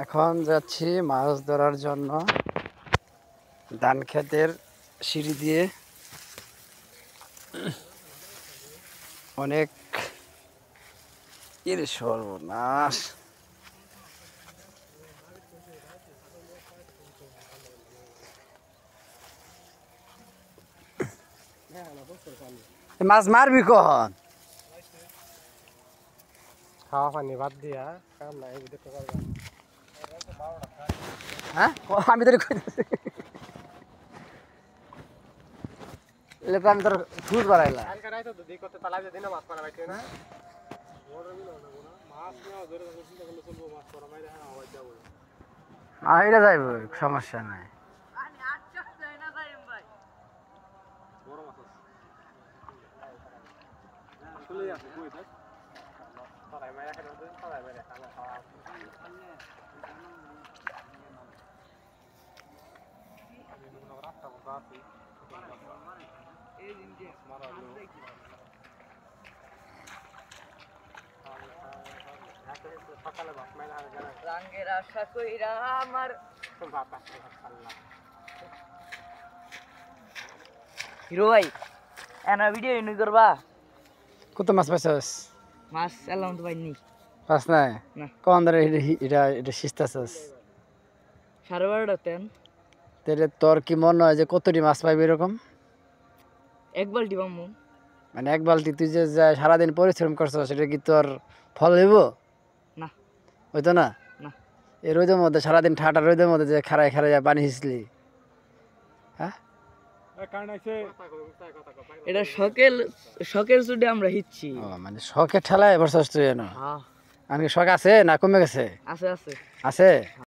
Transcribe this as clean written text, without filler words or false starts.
এখন যাচ্ছি মাছ ধরার জন্য ধান ক্ষেতের সিঁড়ি দিয়ে। অনেক সর্বনাশ। মাছ মারবি কখন? খাওয়া পানি বাদ দিয়া কাম নাই দেখতে পারবা। হ্যাঁ আমি তোর আমি তোর ফুট বাড়াইলা। কালকে রাইতো তো দিক করতে তালা দিন মাছ মারা পাইছে না। মাছ না ধরে চিন্তা করলে চলবো, মাছ মারা মাইরে হ্যাঁ আওয়াজ যাবো। এটা যাইব, সমস্যা নাই। বড় মাছ আছে। আসলে আছে কই দেখ। তালাই মাইরা খেতে দেন, তালাই মাইরা খাওয়া খাওয়া। আমি নতুন রাস্তা বন্ধ আছে। এই দিন যে মারা সকালে মাছ মাইরা রঙের আশা কইরা আমার হিরো ভাই এনা ভিডিও ইনু করবা। কত মাছ পাইছস? মাছ এলাম তো পাইনি। পাস নাই? না। কোন ধরে এটা শিস্তাছস? 12:30 তেন। তাহলে তোর কি মনে হয় যে কতটি মাছ পাইবি এরকম? এক বালতি পামু। মানে এক বালতি তুই যে সারাদিন পরিশ্রম করছস সেটা কি তোর ফল হইব? না। হইতো না? না। এই রোদের মধ্যে সারাদিন ঠাটা রোদের মধ্যে যে খাড়ায় খাড়ায় পানি হিসলি, হ্যাঁ? এটা শখের চুটে আমরা হিচ্ছি। ও মানে শখের ঠেলায় বসছস তুই এনো? হ্যাঁ আমি শখ আছে না কমে গেছে? আছে আছে। আছে?